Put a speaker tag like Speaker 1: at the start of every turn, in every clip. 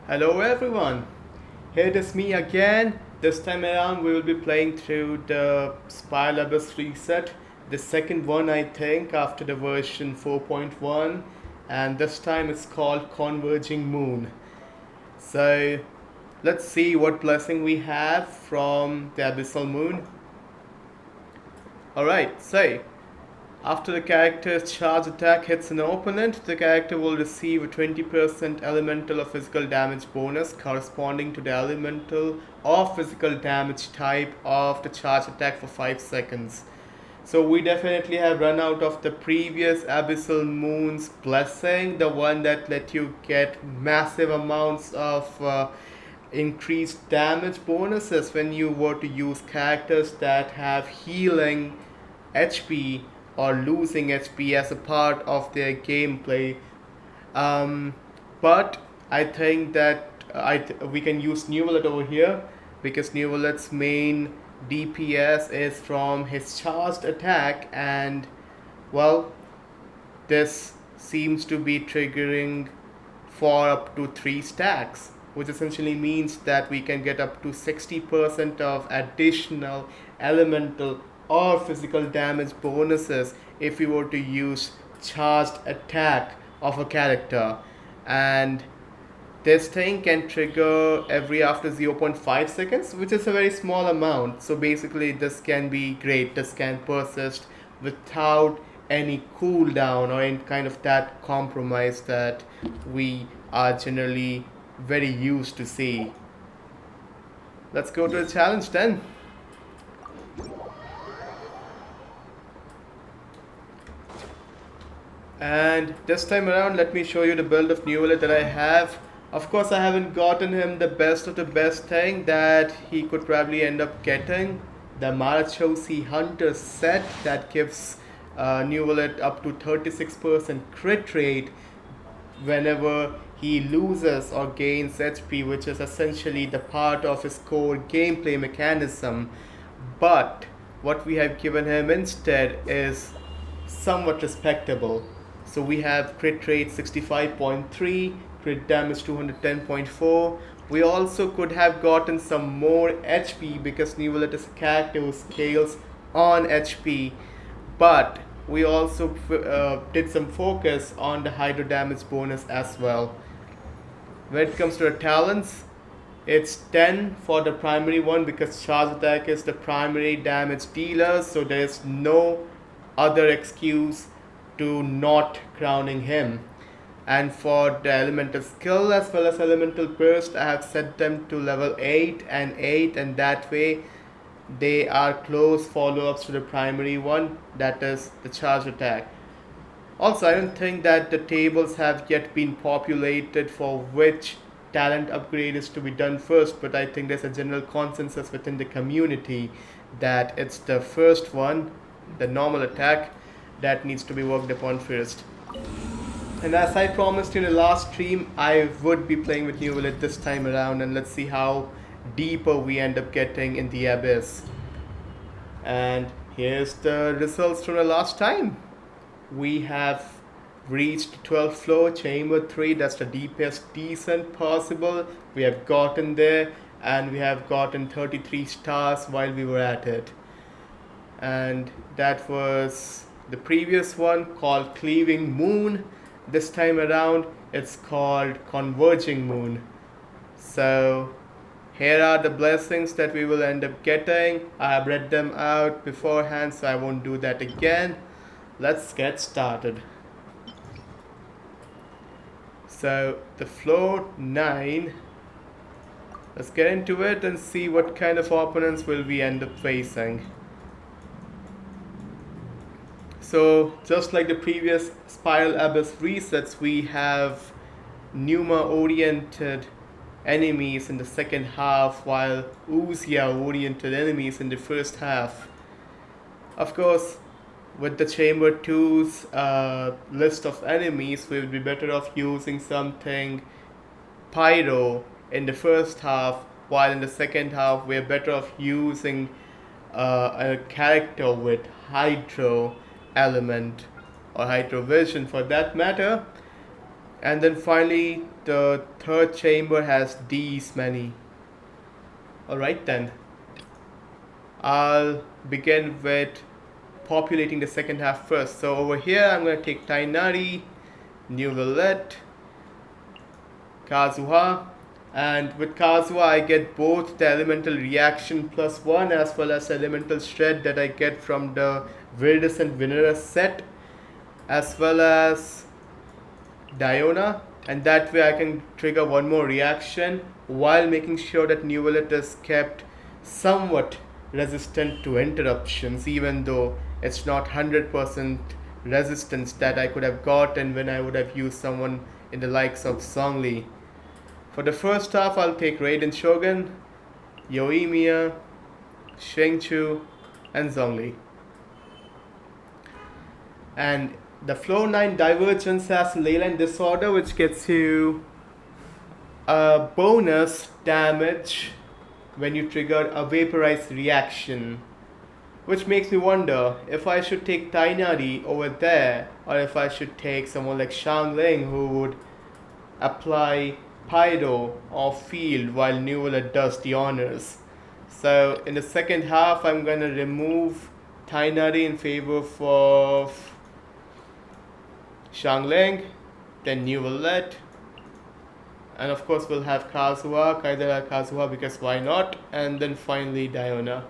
Speaker 1: Hello everyone, here it is me again. This time around we will be playing through the Spiral Abyss reset, the second one I think after the version 4.1, and this time it's called Converging Moon. So let's see what blessing we have from the Abyssal Moon. Alright, so after the character's charge attack hits an opponent, the character will receive a 20% elemental or physical damage bonus corresponding to the elemental or physical damage type of the charge attack for 5 seconds. So we definitely have run out of the previous Abyssal Moon's blessing, the one that let you get massive amounts of increased damage bonuses when you were to use characters that have healing HP or losing HP as a part of their gameplay. Um, but I think that we can use New Wallet over here because New Wallet's main DPS is from his charged attack, and well, this seems to be triggering for up to 3 stacks, which essentially means that we can get up to 60% of additional elemental or physical damage bonuses if we were to use charged attack of a character. And this thing can trigger every after zero point 0.5 seconds, which is a very small amount. So basically, this can be great. This can persist without any cooldown or any kind of that compromise that we are generally very used to see. Let's go to the challenge then. And this time around, let me show you the build of New Wallet that I have. Of course, I haven't gotten him the best of the best thing that he could probably end up getting. The Marachosi Hunter set that gives New Wallet up to 36% crit rate whenever he loses or gains HP, which is essentially the part of his core gameplay mechanism. But what we have given him instead is somewhat respectable. So we have crit rate 65.3, crit damage 210.4. We also could have gotten some more HP because Neuvillette is a character who scales on HP. But we also did some focus on the hydro damage bonus as well. When it comes to the talents, it's 10 for the primary one because charge attack is the primary damage dealer, so there is no other excuse to not crowning him. And for the elemental skill as well as elemental burst, I have set them to level 8 and 8, and that way they are close follow-ups to the primary one, that is the charge attack. Also, I don't think that the tables have yet been populated for which talent upgrade is to be done first, but I think there's a general consensus within the community that it's the first one, the normal attack, that needs to be worked upon first. And as I promised in the last stream, I would be playing with New Village this time around, and let's see how deeper we end up getting in the abyss. And here's the results from the last time. We have reached 12th floor, chamber 3, that's the deepest descent possible. We have gotten there, and we have gotten 33 stars while we were at it. And that was the previous one called Cleaving Moon. This time around it's called Converging Moon. So here are the blessings that we will end up getting. I have read them out beforehand, so I won't do that again. Let's get started. So the floor 9, let's get into it and see what kind of opponents will we end up facing. So just like the previous Spiral Abyss resets, we have Numa oriented enemies in the second half, while Uzia oriented enemies in the first half. Of course, with the Chamber 2's list of enemies, we would be better off using something Pyro in the first half, while in the second half we're better off using a character with Hydro element or Hydro Vision for that matter. And then finally the third chamber has these many. Alright then. I'll begin with populating the second half first. So over here I'm going to take Tainari, New Villette, Kazuha, and with Kazuha I get both the elemental reaction +1 as well as elemental shred that I get from the Viridescent Vinera set, as well as Diona, and that way I can trigger one more reaction while making sure that New Villette is kept somewhat resistant to interruptions, even though it's not 100% resistance that I could have gotten when I would have used someone in the likes of Zhongli. For the first half, I'll take Raiden Shogun, Yoimiya, Shengchu, and Zhongli. And the Floor 9 Divergence has Leyline Disorder, which gets you a bonus damage when you trigger a Vaporized reaction. Which makes me wonder if I should take Tainari over there, or if I should take someone like Xiangling who would apply Pyro or Field while New Villette does the honors. So in the second half, I'm going to remove Tainari in favor of Xiangling, then New Villette, and of course we'll have Kazuha, Kaidara Kazuha, because why not, and then finally Diona.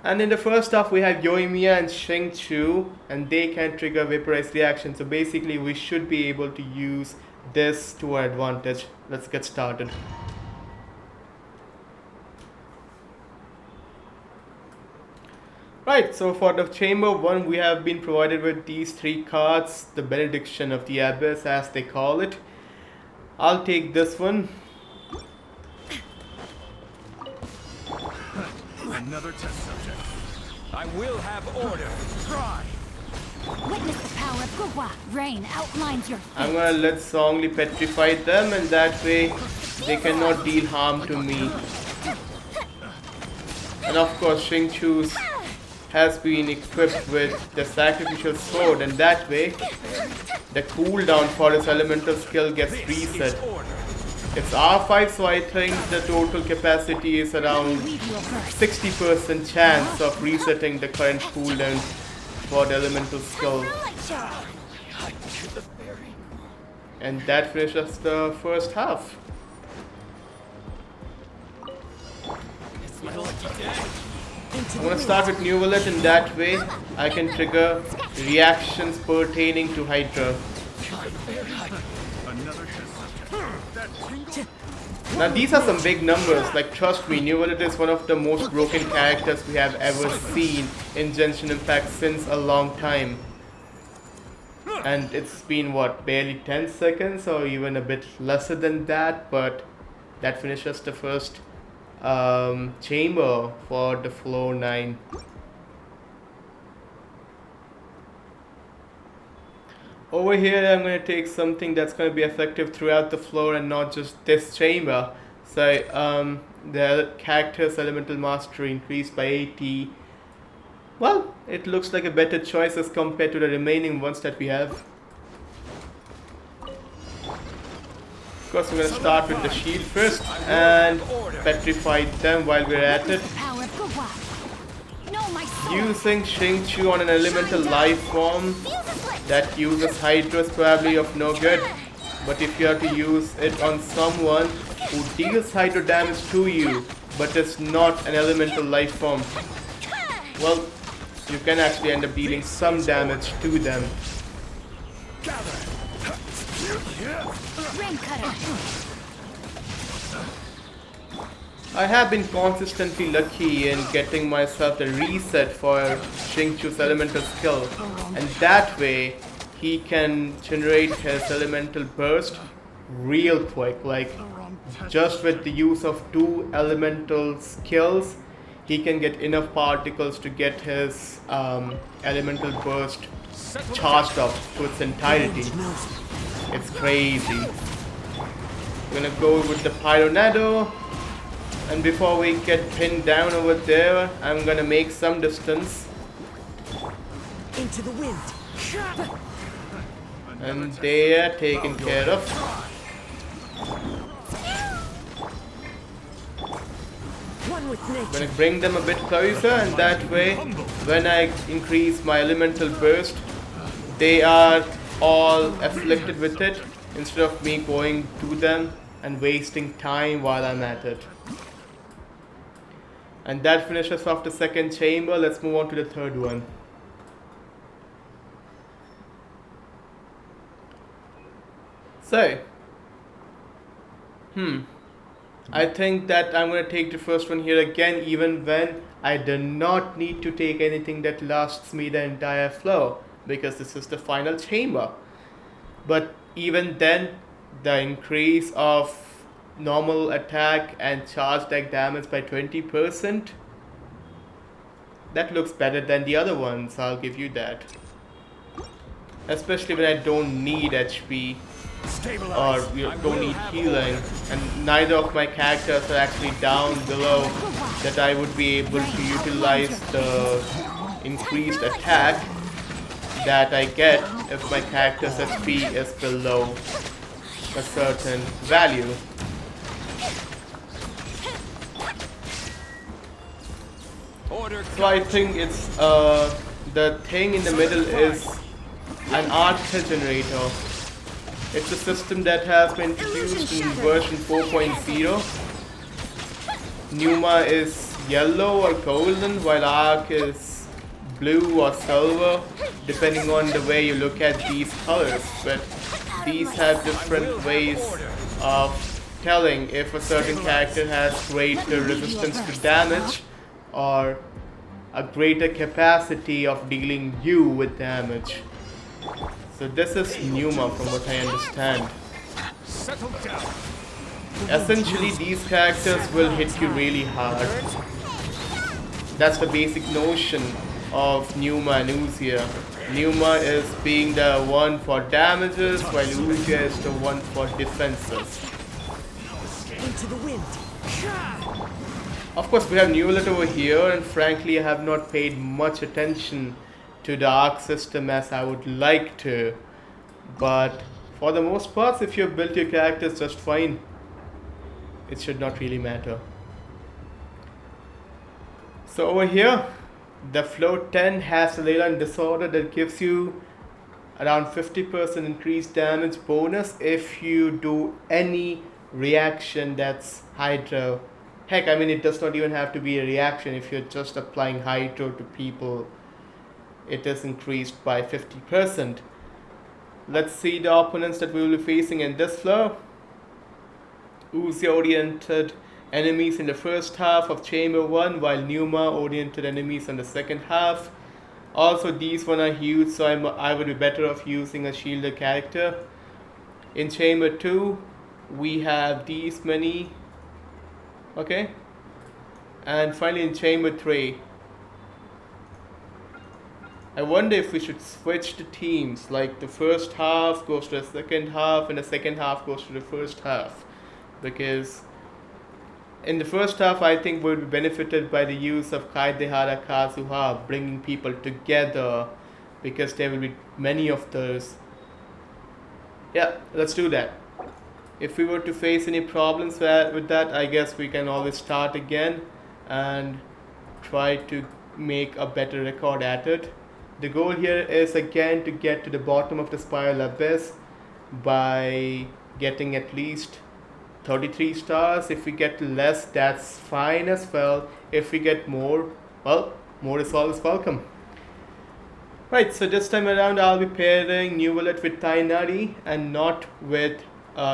Speaker 1: And in the first half we have Yoimiya and Shengchu, and they can trigger Vaporized reaction, so basically we should be able to use this to our advantage. Let's get started. Right, so for the chamber 1 we have been provided with these 3 cards, the Benediction of the Abyss as they call it. I'll take this one.
Speaker 2: Another test subject. I will have order. Try.
Speaker 3: Witness the power of Gugwa. Rain outlines your fate.
Speaker 1: I'm gonna let Zhongli petrify them, and that way they cannot deal harm to me. And of course Shengchu's has been equipped with the Sacrificial Sword, and that way the cooldown for his elemental skill gets reset. It's R5, so I think the total capacity is around 60% chance of resetting the current cooldown for the elemental skill. And that finishes the first half. I'm gonna start with New Villette, and that way I can trigger reactions pertaining to Hydra. Now these are some big numbers, like trust me, New Villette is one of the most broken characters we have ever seen in Genshin Impact since a long time. And it's been what, barely 10 seconds or even a bit lesser than that, but that finishes the first chamber for the Floor 9. Over here I'm going to take something that's going to be effective throughout the floor and not just this chamber. So the character's elemental mastery increased by 80. Well, it looks like a better choice as compared to the remaining ones that we have. Of course, we're going to start with the shield first and petrify them while we're at it. Using Shengchu on an elemental life form that uses Hydra is probably of no good. But if you have to use it on someone who deals Hydra damage to you but is not an elemental life form, well, you can actually end up dealing some damage to them. I have been consistently lucky in getting myself the reset for Shengchu's elemental skill, and that way he can generate his elemental burst real quick. Like, just with the use of 2 elemental skills, he can get enough particles to get his elemental burst charged up to its entirety. It's crazy. We're gonna go with the Pyronado. And before we get pinned down over there, I'm gonna make some distance.
Speaker 4: Into the wind.
Speaker 1: And they are taken care of.
Speaker 4: One with
Speaker 1: I'm
Speaker 4: nature.
Speaker 1: gonna bring them a bit closer, and that way, when I increase my elemental burst, they are all afflicted with it instead of me going to them and wasting time while I'm at it. And that finishes off the second chamber. Let's move on to the third one. So, I think that I'm going to take the first one here again, even when I do not need to take anything that lasts me the entire flow, because this is the final chamber. But even then, the increase of normal attack and charge deck damage by 20%, that looks better than the other ones, I'll give you that. Especially when I don't need HP or you don't need healing, and neither of my characters are actually down below that I would be able to utilize the increased attack that I get if my character's HP is below a certain value.
Speaker 2: Order.
Speaker 1: So I think it's the thing in the middle is an archer generator. It's a system that has been introduced in version 4.0. Numa is yellow or golden, while Arc is blue or silver, depending on the way you look at these colors. But these have different ways of telling if a certain character has greater resistance to damage or a greater capacity of dealing you with damage. So this is Numa from what I understand.
Speaker 2: Settle down.
Speaker 1: Essentially, these characters will hit you really hard. That's the basic notion of Numa and Uzia. Numa is being the one for damages, while Uzia is the one for defenses.
Speaker 4: Into the wind.
Speaker 1: Of course, we have Newlet over here, and frankly, I have not paid much attention to the arc system as I would like to. But for the most part, if you built your characters just fine, it should not really matter. So over here, the flow 10 has a Leyline disorder that gives you around 50% increased damage bonus if you do any reaction that's hydro. Heck, I mean, it does not even have to be a reaction. If you're just applying hydro to people, it is increased by 50%. Let's see the opponents that we will be facing in this flow. Uzi-oriented enemies in the first half of Chamber 1, while Numa-oriented enemies in the second half. Also, these one are huge, so I would be better off using a shielded character. In Chamber 2, we have these many. Okay. And finally in Chamber 3, I wonder if we should switch the teams, like the first half goes to the second half and the second half goes to the first half. Because in the first half, I think we'll be benefited by the use of Kaidehara Kazuha, bringing people together, because there will be many of those. Yeah, let's do that. If we were to face any problems with that, I guess we can always start again and try to make a better record at it. The goal here is again to get to the bottom of the spiral abyss by getting at least 33 stars. If we get less, that's fine as well. If we get more, well, more is always welcome. Right, so this time around I'll be pairing New Wallet with Tainari and not with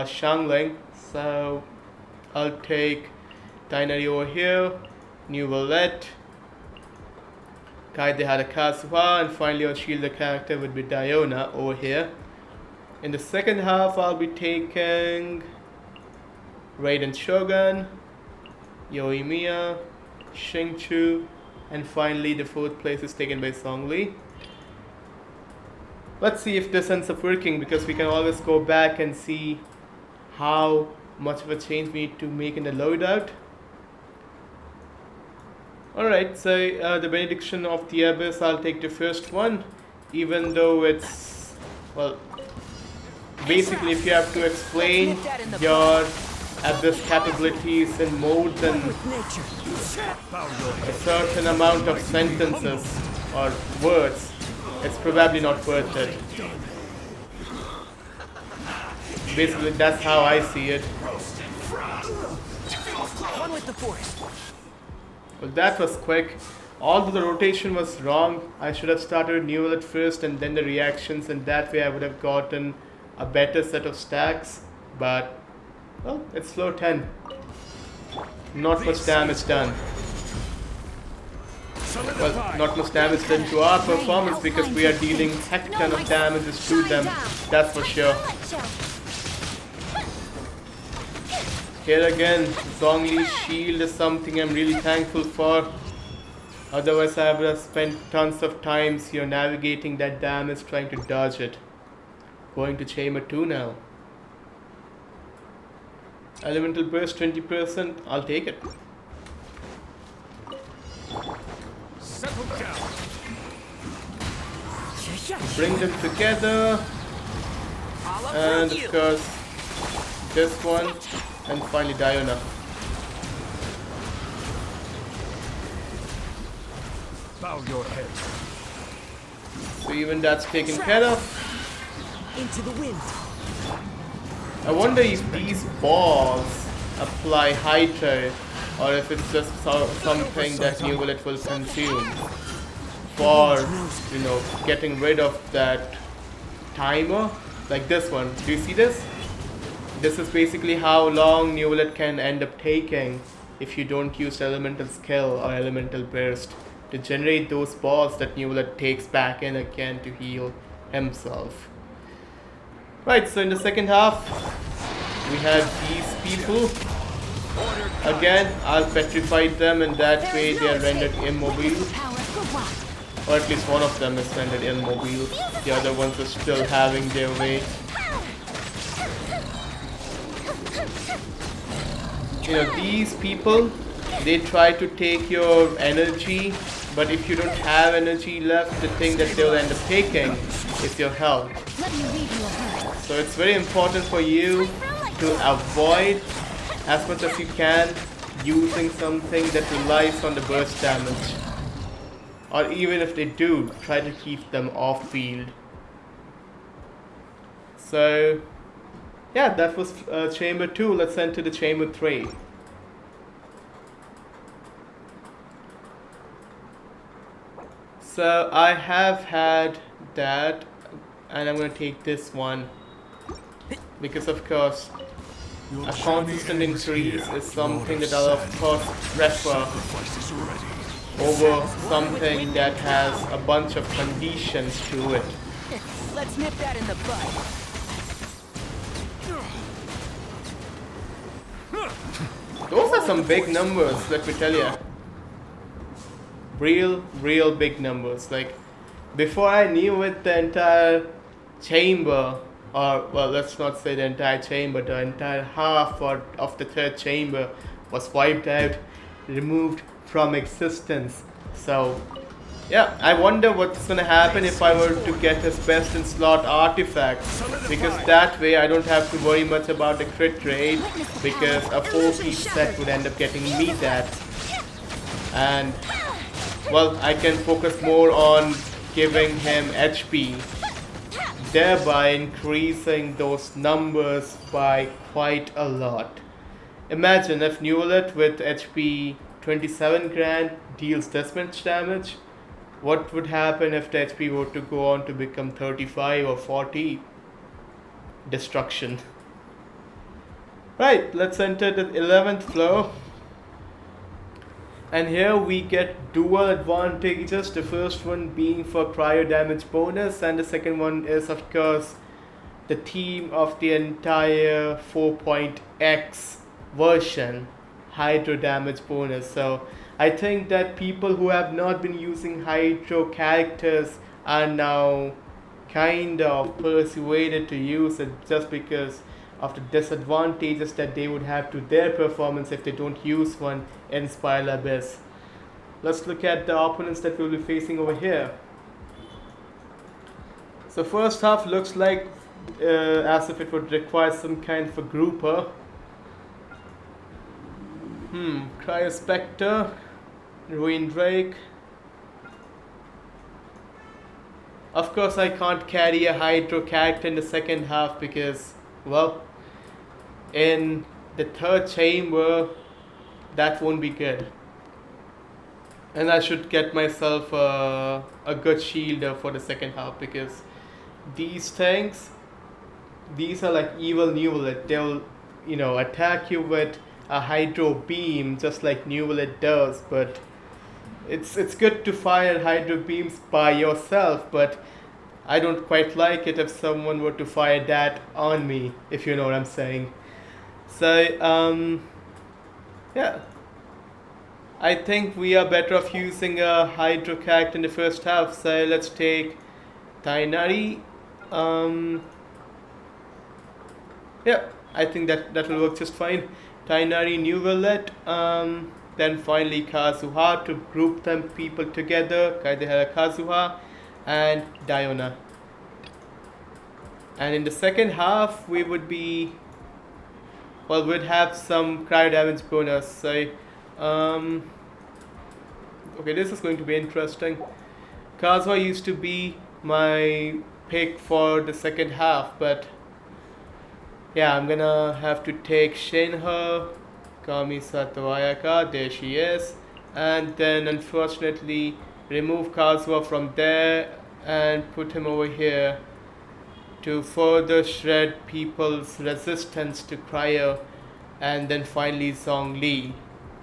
Speaker 1: Shangling. So I'll take Tainari over here, New Wallet, Kaidehara Kazuha, and finally our shielded character would be Diona over here. In the second half I'll be taking Raiden Shogun, Yoimiya, Xingqiu, and finally the fourth place is taken by Songli. Let's see if this ends up working, because we can always go back and see how much of a change we need to make in the loadout. Alright, so the Benediction of the Abyss, I'll take the first one, even though it's, well, basically, if you have to explain your abyss capabilities in more than
Speaker 4: With nature.
Speaker 2: Bow your
Speaker 1: a
Speaker 2: head.
Speaker 1: certain amount of sentences or words, it's probably not worth it. Basically, that's how I see it.
Speaker 4: One with the force.
Speaker 1: Well, that was quick. Although the rotation was wrong, I should have started with Newell at first and then the reactions, and that way I would have gotten a better set of stacks. But, well, it's floor 10. Not much damage done. Well,
Speaker 2: Solidify.
Speaker 1: not much damage done to our performance because we are dealing heck ton of damages to them. That's for sure. Here again, Zhongli's shield is something I'm really thankful for. Otherwise, I would have spent tons of times here navigating that damage, trying to dodge it. Going to chamber 2 now. Elemental burst 20%, I'll take it.
Speaker 2: Settle down.
Speaker 1: Bring them together, and of course, this one, and finally Diona.
Speaker 2: Bow your head.
Speaker 1: So even that's taken care of.
Speaker 4: Into the wind.
Speaker 1: I wonder if these balls apply Hydra or if it's just something that New Bullet will consume for, you know, getting rid of that timer. Like this one. Do you see this? This is basically how long New Bullet can end up taking if you don't use elemental skill or elemental burst to generate those balls that New Bullet takes back in again to heal himself. Right, so in the second half, we have these people. Again, I'll petrify them, and that way they are rendered immobile. Or at least one of them is rendered immobile. The other ones are still having their way. You know, these people, they try to take your energy, but if you don't have energy left, the thing that they'll end up taking is your health.
Speaker 3: Let me read you a word.
Speaker 1: So it's very important for you to avoid as much as you can using something that relies on the burst damage. Or even if they do, try to keep them off field. So yeah, that was chamber 2. Let's enter the chamber 3. So I have had that, and I'm going to take this one because of course a consistent increase is something that I'll of course prefer over something that has a bunch of conditions to it.
Speaker 4: Let's nip that in the bud.
Speaker 1: Those are some big numbers, let me tell you. Real big numbers. Like, before I knew it, the entire chamber, or well, let's not say the entire chamber, the entire half of the third chamber was wiped out, removed from existence. So yeah, I wonder what's gonna happen if I were to get his best in slot artifact, because that way I don't have to worry much about the crit rate, because a 4-piece set would end up getting me that. And well, I can focus more on giving him HP, thereby increasing those numbers by quite a lot. Imagine if Newlet with HP 27 grand deals this much damage, what would happen if the HP were to go on to become 35 or 40? Destruction. Right, let's enter the 11th floor. And here we get dual advantages, the first one being for cryo damage bonus, and the second one is of course the theme of the entire 4.x version, hydro damage bonus. So I think that people who have not been using hydro characters are now kind of persuaded to use it just because of the disadvantages that they would have to their performance if they don't use one in Spiral Abyss. Let's look at the opponents that we'll be facing over here. So first half looks like as if it would require some kind of a grouper. Cryospectre, Ruin Drake. Of course, I can't carry a Hydro character in the second half because, well, in the third chamber, that won't be good. And I should get myself a good shielder for the second half because these things, these are like evil Nuvalet. They'll, attack you with a Hydro beam just like Nuvalet does, but it's good to fire Hydro beams by yourself, but I don't quite like it if someone were to fire that on me, if you know what I'm saying. So, yeah. I think we are better off using a Hydro character in the first half, so let's take Tainari. Yeah, I think that will work just fine. Tainari, Nuvalet, then finally Kazuha to group them people together, Kaidehara Kazuha, and Diona. And in the second half, we would be, well, we'd have some cryo damage bonus. So, okay, this is going to be interesting. Kazuha used to be my pick for the second half, but yeah, I'm gonna have to take Shinha, Kamisato Ayaka, there she is, and then unfortunately remove Kazuha from there and put him over here to further shred people's resistance to cryo, and then finally Zhongli,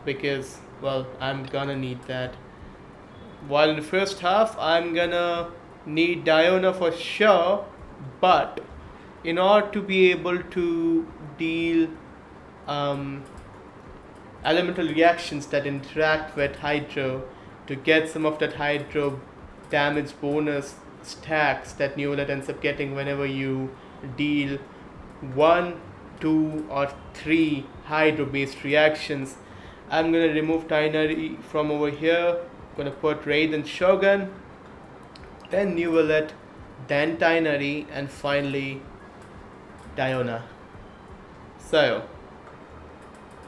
Speaker 1: because, well, I'm gonna need that. While in the first half, I'm gonna need Diona for sure, but in order to be able to deal elemental reactions that interact with Hydro, to get some of that Hydro damage bonus stacks that Nuvalet ends up getting whenever you deal 1, 2 or 3 Hydro based reactions, I'm gonna remove Tainari from over here, gonna put Raiden Shogun, then Nuvalet, then Tainari, and finally Diona. So,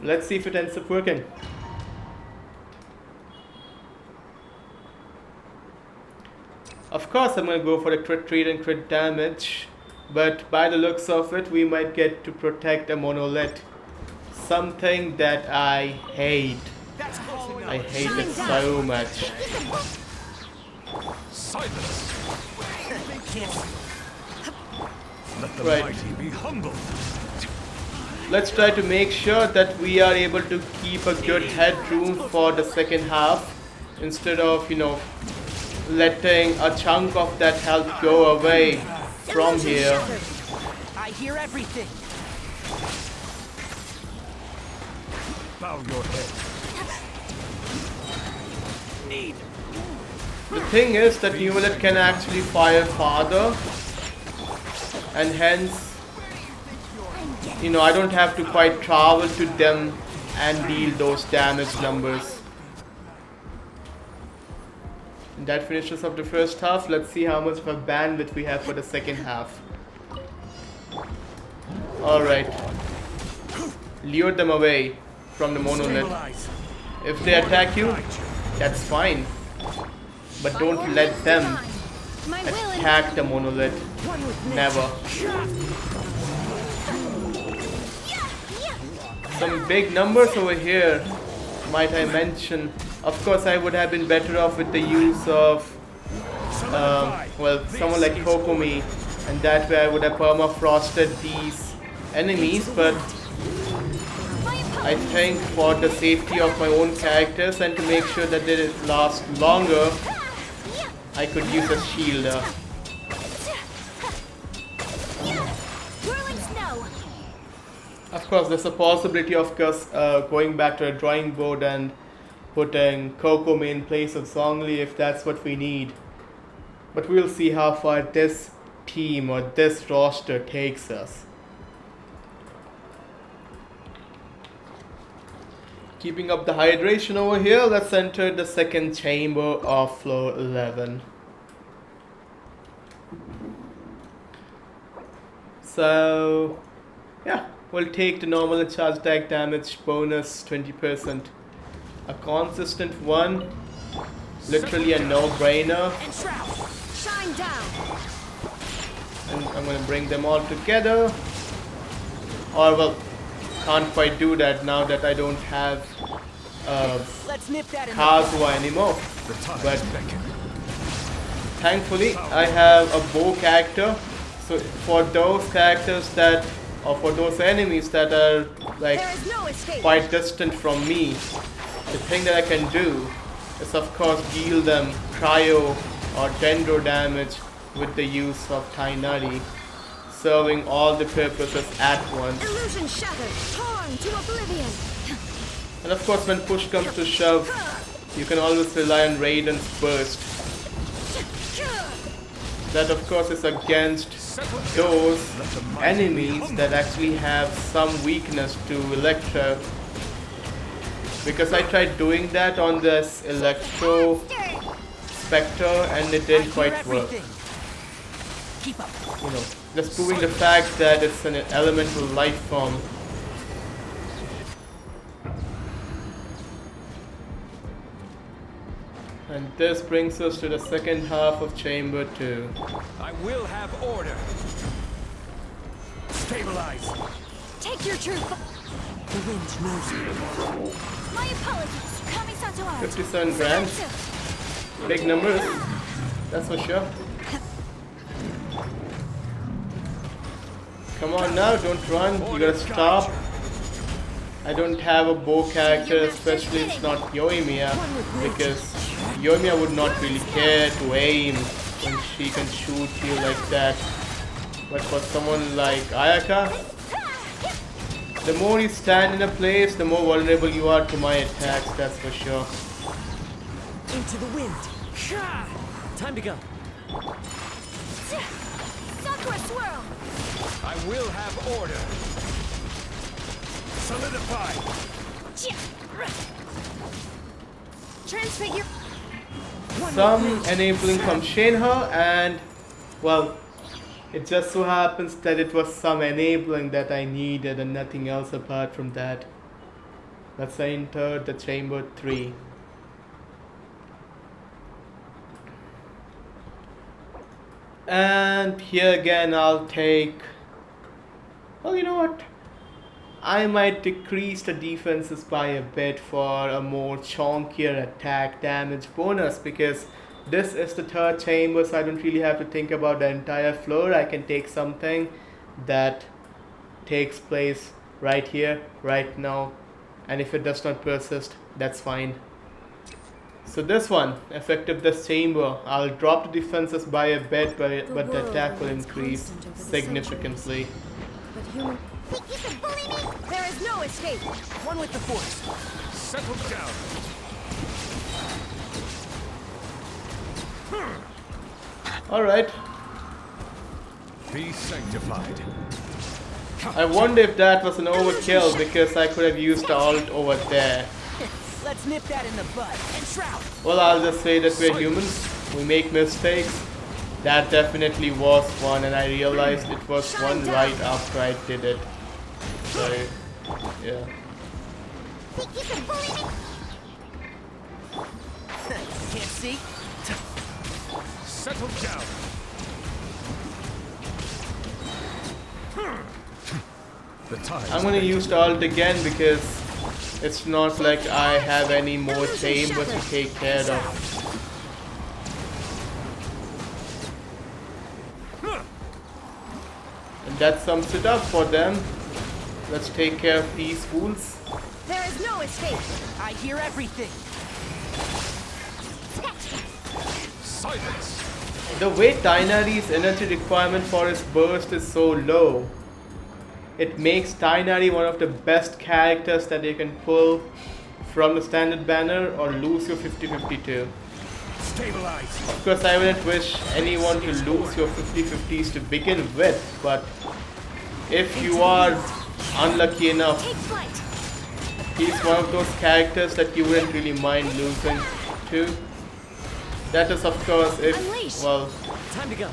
Speaker 1: let's see if it ends up working. Of course, I'm going to go for the crit rate and crit damage, but by the looks of it, we might get to protect a monolith. Something that I hate. I hate it so much.
Speaker 2: Silence! Let the
Speaker 1: Right.
Speaker 2: mighty be humble.
Speaker 1: Let's try to make sure that we are able to keep a good headroom for the second half instead of, letting a chunk of that health go away from here.
Speaker 4: I hear everything.
Speaker 2: Bow your head.
Speaker 4: Need.
Speaker 1: The thing is that Nuvalet can actually fire farther, and hence, I don't have to quite travel to them and deal those damage numbers. And that finishes up the first half. Let's see how much of a bandwidth we have for the second half. Alright. Lure them away from the monolith.
Speaker 4: Stabilize.
Speaker 1: If they attack you, that's fine. But don't let them
Speaker 3: My will is
Speaker 1: attack the monolith.
Speaker 4: One with me.
Speaker 1: Never. Some big numbers over here, might I mention. Of course, I would have been better off with the use of, someone like Kokomi, and that way I would have permafrosted these enemies, but I think for the safety of my own characters and to make sure that they last longer, I could use a shielder.
Speaker 3: whirling snow.
Speaker 1: Of course, there's a possibility of us going back to a drawing board and putting Kokomi in place of Zhongli if that's what we need. But we'll see how far this team or this roster takes us. Keeping up the hydration over here, let's enter the second chamber of floor 11. So yeah, we'll take the normal and charge attack damage bonus 20%. A consistent one, literally a no-brainer.
Speaker 4: And Shroud, shine down.
Speaker 1: And I'm gonna bring them all together. Or well, can't quite do that now that I don't have
Speaker 4: Let's nip that in the
Speaker 1: Kazuha anymore.
Speaker 2: The time
Speaker 1: But
Speaker 2: is beckoning.
Speaker 1: thankfully, I have a bow character. So for those characters that, or for those enemies that are like
Speaker 4: There is no escape.
Speaker 1: quite distant from me, the thing that I can do is of course deal them cryo or dendro damage with the use of Tainari, serving all the purposes at once.
Speaker 3: Illusion shattered, torn to oblivion.
Speaker 1: And of course when push comes to shove, you can always rely on Raiden's burst. That of course is against those enemies that actually have some weakness to Electro. Because I tried doing that on this Electro Spectre and it
Speaker 4: I
Speaker 1: didn't
Speaker 4: hear
Speaker 1: quite work.
Speaker 4: everything. Keep up.
Speaker 1: You know, just proving the fact that it's an elemental life form. And this brings us to the second half of Chamber 2.
Speaker 2: I will have order. Stabilize.
Speaker 3: Take your true.
Speaker 4: The wind knows me.
Speaker 3: My apologies. Kami-santo art.
Speaker 1: 57 grand. Big numbers, that's for sure. Come on now, don't run, you gotta stop. I don't have a bow character, especially it's not Yoimiya, because Yoimiya would not really care to aim when she can shoot you like that. But for someone like Ayaka, the more you stand in a place, the more vulnerable you are to my attacks, that's for sure.
Speaker 4: Into the wind. Time to go.
Speaker 3: Sakura swirl.
Speaker 2: I will have order. Solidify.
Speaker 3: Transfigure.
Speaker 1: Some enabling from Shenhe, and well, it just so happens that it was some enabling that I needed and nothing else apart from that. Let's enter the Chamber 3. And here again I'll take, well, you know what, I might decrease the defenses by a bit for a more chunkier attack damage bonus, because this is the third chamber, so I don't really have to think about the entire floor. I can take something that takes place right here, right now, and if it does not persist, that's fine. So this one, effective this chamber, I'll drop the defenses by a bit, but the attack will increase significantly.
Speaker 3: But human.
Speaker 4: There is no escape. One with the force.
Speaker 2: Settle down.
Speaker 1: Alright,
Speaker 2: Be sanctified.
Speaker 1: I wonder if that was an overkill, because I could have used the alt over there.
Speaker 4: Let's nip that in the bud. And Shroud.
Speaker 1: Well, I'll just say that we're humans, we make mistakes. That definitely was one, and I realized it was one right after I did it. So, yeah.
Speaker 4: Can't see.
Speaker 2: Settle down. The time.
Speaker 1: I'm gonna use the alt again because it's not like I have any more chambers to take care of. And that sums it up for them. Let's take care of these fools.
Speaker 4: There is no escape. I hear everything.
Speaker 2: Silence.
Speaker 1: The way Tainari's energy requirement for his burst is so low, it makes Tainari one of the best characters that you can pull from the standard banner or lose your 50-52.
Speaker 2: Stabilize.
Speaker 1: Of course, I wouldn't wish anyone to lose your 50-50s to begin with, but if you are unlucky enough,
Speaker 3: Take flight.
Speaker 1: he's one of those characters that you wouldn't really mind losing to. That is, of course, if,
Speaker 3: Unleash.
Speaker 1: well,
Speaker 4: Time to go.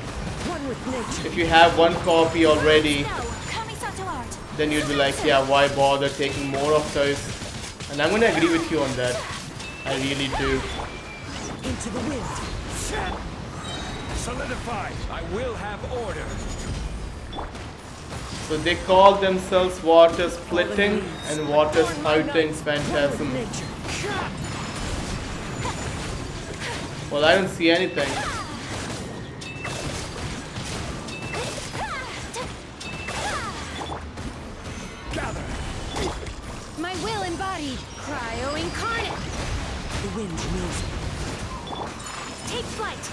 Speaker 4: One with nature.
Speaker 1: If you have one copy already,
Speaker 3: No, Kamisato art.
Speaker 1: then you'd be like, yeah, why bother taking more of those? And I'm gonna agree with you on that. I really do.
Speaker 4: Into the wind.
Speaker 2: Solidify. I will have order.
Speaker 1: So they call themselves water splitting and water spouting phantasm.
Speaker 4: Nature.
Speaker 1: Well, I don't see anything.
Speaker 2: Gather.
Speaker 3: My will embodied. Cryo incarnate.
Speaker 4: The wind knows me.
Speaker 3: Take flight.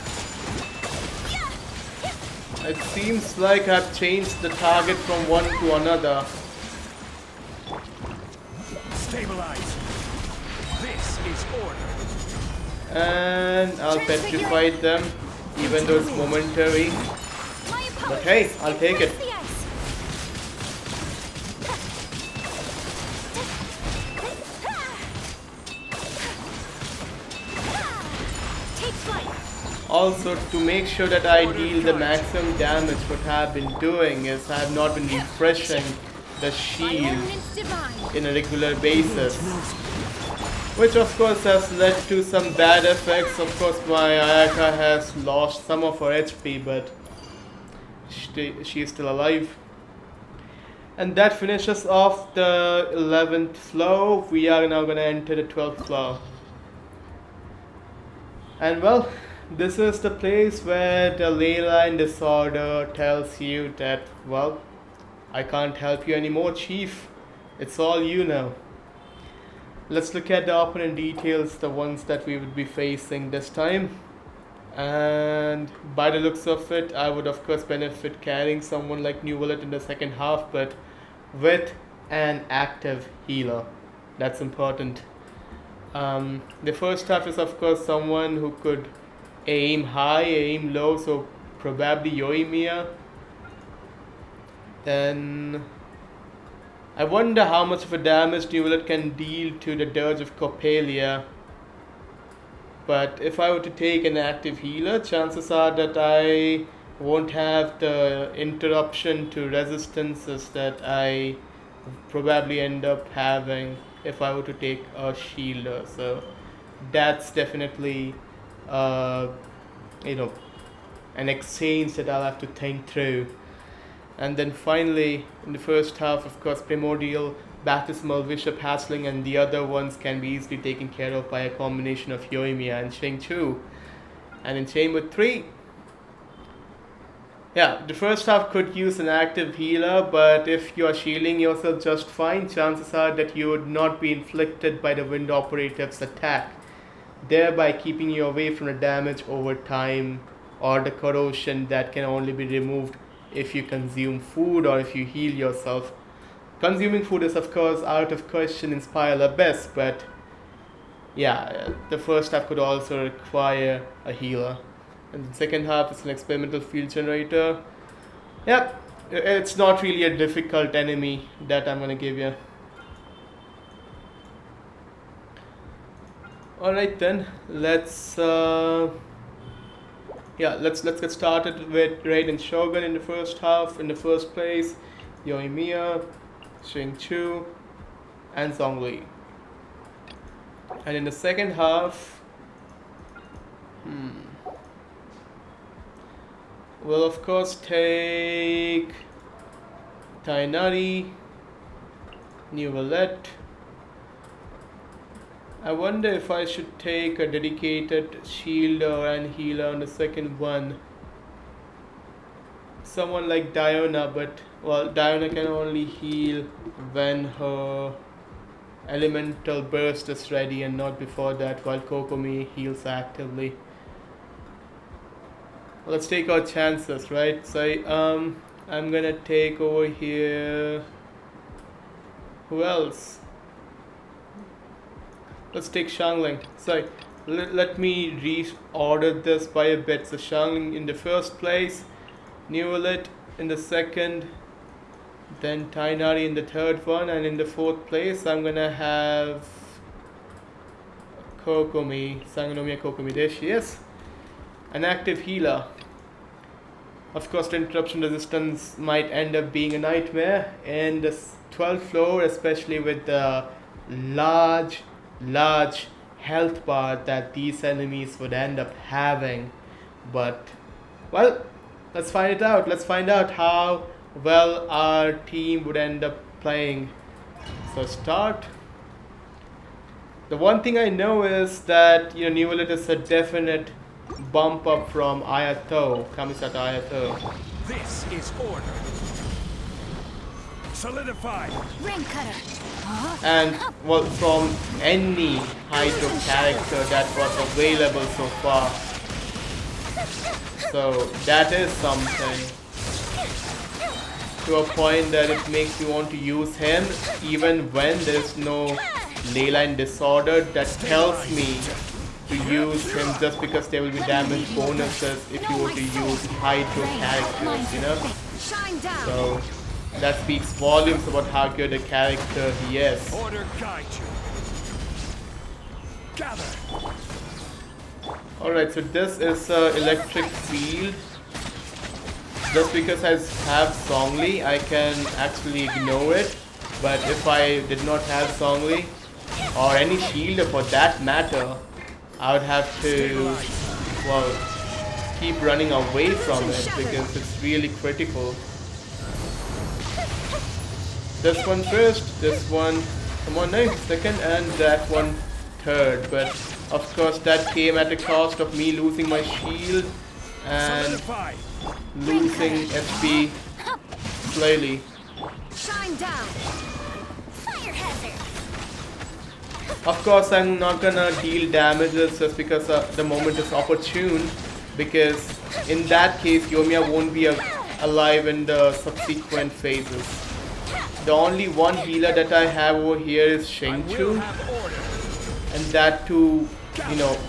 Speaker 1: It seems like I've changed the target from one to another.
Speaker 2: Stabilize. This is order.
Speaker 1: And I'll petrify them, even though it's momentary.
Speaker 3: My
Speaker 1: But hey, I'll take it.
Speaker 3: The ice. Take flight.
Speaker 1: Also, to make sure that I deal the maximum damage, what I've been doing is I have not been refreshing the shield
Speaker 3: Elements divine.
Speaker 1: in a regular basis. Which of course has led to some bad effects. Of course my Ayaka has lost some of her HP, but she is still alive. And that finishes off the 11th floor. We are now going to enter the 12th floor. And well, this is the place where the ley line disorder tells you that, well, I can't help you anymore, Chief. It's all you now. Let's look at the opponent details, the ones that we would be facing this time. And by the looks of it, I would of course benefit carrying someone like New Wallet in the second half, but with an active healer. That's important. The first half is of course someone who could aim high, aim low, so probably Yoimiya. Then I wonder how much of a damage New Wallet can deal to the Dirge of Coppelia. But if I were to take an active healer, chances are that I won't have the interruption to resistances that I probably end up having if I were to take a shielder. So that's definitely an exchange that I'll have to think through. And then finally, in the first half, of course, Primordial, Baptismal, Bishop, Hassling, and the other ones can be easily taken care of by a combination of Yoimiya and Sheng-Chu. And in Chamber 3, yeah, the first half could use an active healer, but if you are shielding yourself just fine, chances are that you would not be inflicted by the Wind Operative's attack, thereby keeping you away from the damage over time or the corrosion that can only be removed if you consume food or if you heal yourself. Consuming food is of course out of question in Spiral Abyss, but yeah, the first half could also require a healer. And the second half is an experimental field generator. Yep, it's not really a difficult enemy that I'm gonna give you. Alright then, let's get started with Raiden Shogun in the first half. In the first place, Yoimiya, Sheng-Chu, and Zhongli. And in the second half, we'll of course take Tainari, New Valette. I wonder if I should take a dedicated shielder and healer on the second one. Someone like Diona, but well, Diona can only heal when her elemental burst is ready and not before that, while Kokomi heals actively. Let's take our chances, right? So I'm gonna take over here. Who else? Let's take Xiangling. So let me reorder this by a bit. So Xiangling in the first place, Newalit in the second, then Tainari in the third one, and in the fourth place I'm gonna have Kokomi, Sangonomiya Kokomi. There she is. An active healer. Of course, the interruption resistance might end up being a nightmare in the 12th floor, especially with the large, large health bar that these enemies would end up having. But, well, let's find it out. Let's find out how well our team would end up playing. So, start. The one thing I know is that New World is a definite bump up from Ayato, Kamisata Ayato.
Speaker 2: This is order. Solidify.
Speaker 3: Rain cutter.
Speaker 1: And well, from any Hydro character that was available so far. So that is something. To a point that it makes you want to use him even when there's no leyline disorder that tells me to use him just because there will be damage bonuses if you were to use Hydro characters,
Speaker 3: Shine down.
Speaker 1: So that speaks volumes about how good a character he is.
Speaker 2: Order guide you. Gather.
Speaker 1: Alright, so this is electric field. Just because I have Songli, I can actually ignore it. But if I did not have Songli, or any shield for that matter, I would have to, well, keep running away from it because it's really critical. This one first, this one, come on now, second, and that one third. But of course that came at the cost of me losing my shield and
Speaker 2: Solidify.
Speaker 1: losing HP slowly.
Speaker 3: Shine down. Fire hazard.
Speaker 1: Of course, I'm not gonna deal damages just because the moment is opportune, because in that case, Yoimiya won't be alive in the subsequent phases. The only one healer that I have over here is
Speaker 2: I will
Speaker 1: Shengchu,
Speaker 2: have order.
Speaker 1: and that too,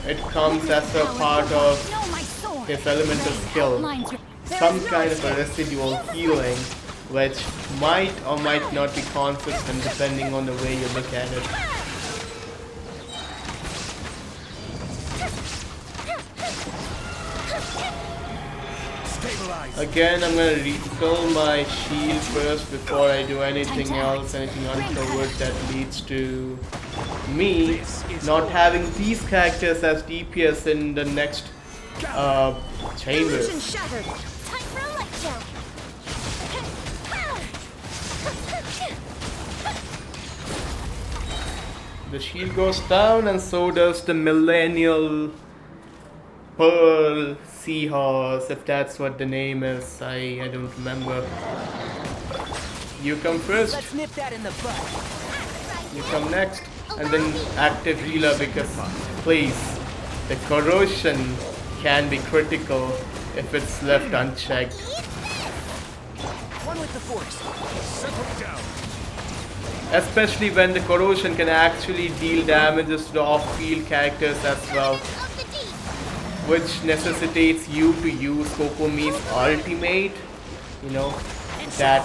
Speaker 1: it comes as a part of
Speaker 3: Know my sword.
Speaker 1: his elemental skill.
Speaker 3: Outlines your-
Speaker 1: Some kind of a residual healing, which might or might not be consistent depending on the way you look at it.
Speaker 2: Stabilize.
Speaker 1: Again, I'm gonna refill my shield first before I do anything else, anything untoward that leads to me not having these characters as DPS in the next
Speaker 3: Illusion
Speaker 1: chambers.
Speaker 3: shattered. Time for electro.
Speaker 1: The shield goes down, and so does the millennial pearl seahorse, if that's what the name is. I don't remember. You come first,
Speaker 4: Let's nip that in the bud.
Speaker 1: you come next, and then active healer, because please, the corrosion can be critical if it's left unchecked.
Speaker 4: One with the force.
Speaker 2: Settle down.
Speaker 1: Especially when the corrosion can actually deal damages to the off-field characters as well,
Speaker 3: Of the deep.
Speaker 1: which necessitates you to use Kokomi's ultimate. That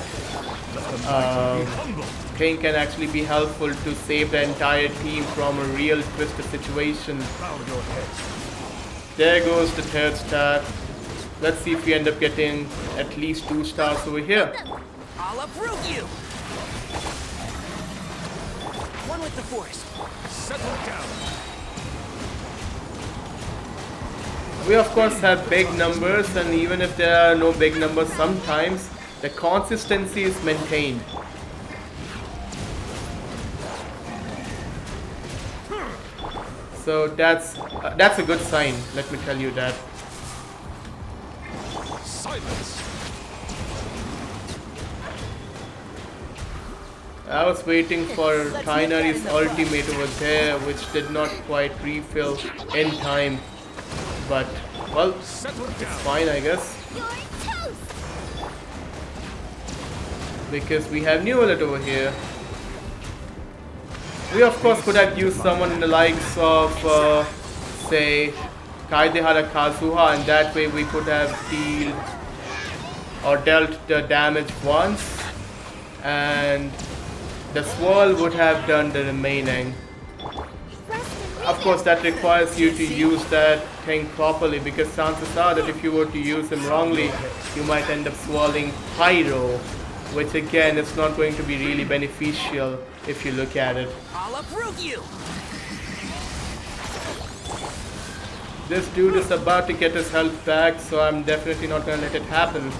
Speaker 1: thing can actually be helpful to save the entire team from a real twisted situation.
Speaker 2: Bow your head.
Speaker 1: There goes the third star. Let's see if we end up getting at least 2 stars over here.
Speaker 4: I'll uproot you. One with the force.
Speaker 2: Settle down.
Speaker 1: We of course have big numbers, and even if there are no big numbers, sometimes the consistency is maintained. So that's a good sign, let me tell you that.
Speaker 2: Silence.
Speaker 1: I was waiting for Kainari's ultimate over there, which did not quite refill in time. But, well,
Speaker 2: Settle
Speaker 1: it's
Speaker 2: down.
Speaker 1: fine, I guess.
Speaker 3: You're toast.
Speaker 1: Because we have New Alert over here. We of course could have used someone in the likes of, say, Kaidehara Kazuha, and that way we could have dealt the damage once, and the swirl would have done the remaining. of course, that requires you to use that thing properly, because chances are that if you were to use him wrongly, you might end up swallowing pyro, which again is not going to be really beneficial if you look at it.
Speaker 4: I'll uproot you.
Speaker 1: This dude is about to get his health back, so I'm definitely not gonna let it happen.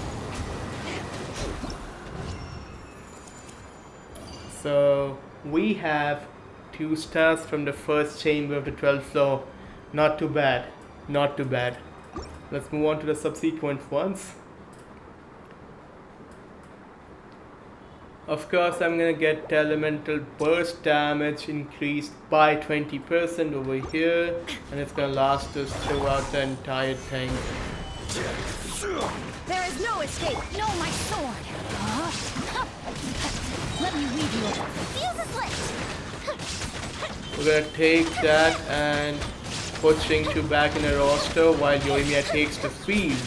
Speaker 1: So we have 2 stars from the first chamber of the 12th floor. Not too bad. Not too bad. Let's move on to the subsequent ones. Of course, I'm gonna get elemental burst damage increased by 20% over here, and it's gonna last us throughout the entire thing.
Speaker 3: There is no escape. No, my sword. Let me weave you. Fuse is lit.
Speaker 1: We're gonna take that and put Shing-Chu back in a roster while Yoimiya takes the field.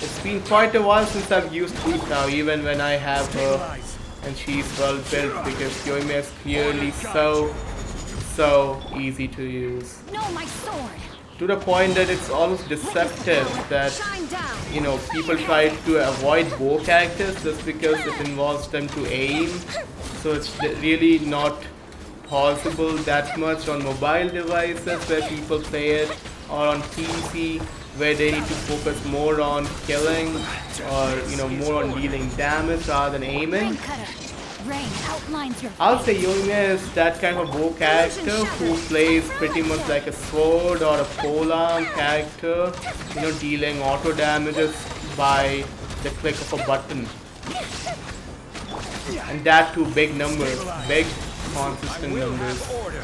Speaker 1: It's been quite a while since I've used Hoot now, even when I have her and she's well built, because Yoimiya is clearly so easy to use.
Speaker 3: No, my sword.
Speaker 1: To the point that it's almost deceptive that,
Speaker 3: Shine down.
Speaker 1: you know, people try to avoid bow characters just because it involves them to aim. So it's really not possible that much on mobile devices where people play it, or on PC where they need to focus more on killing, or you know, more on dealing damage rather than aiming.
Speaker 3: Rain cutter. Rain outlines your.
Speaker 1: I'll say Yoimiya is that kind of bow character who plays pretty much like a sword or a polearm character, you know, dealing auto damages by the click of a button. And that too big numbers, big consistent
Speaker 2: Will
Speaker 1: numbers.
Speaker 2: have order.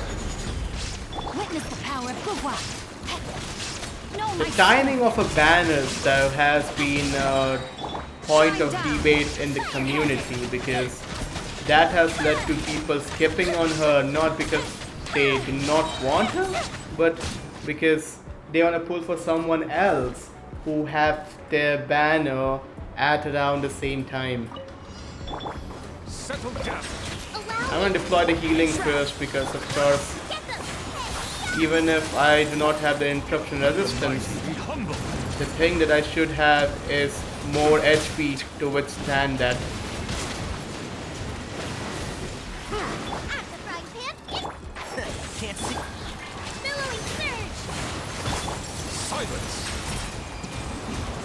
Speaker 3: Witness the power of Gugwa. No,
Speaker 1: The
Speaker 3: my
Speaker 1: timing of a banner though has been a point of debate in the community, because that has led to people skipping on her, not because they do not want her, but because they want to pull for someone else who have their banner at around the same time.
Speaker 2: Settle down.
Speaker 1: I'm going to deploy the healing first, because of course, even if I do not have the interruption resistance,
Speaker 2: Be humble.
Speaker 1: the thing that I should have is more HP to withstand that.
Speaker 4: Can't see.
Speaker 2: Silence.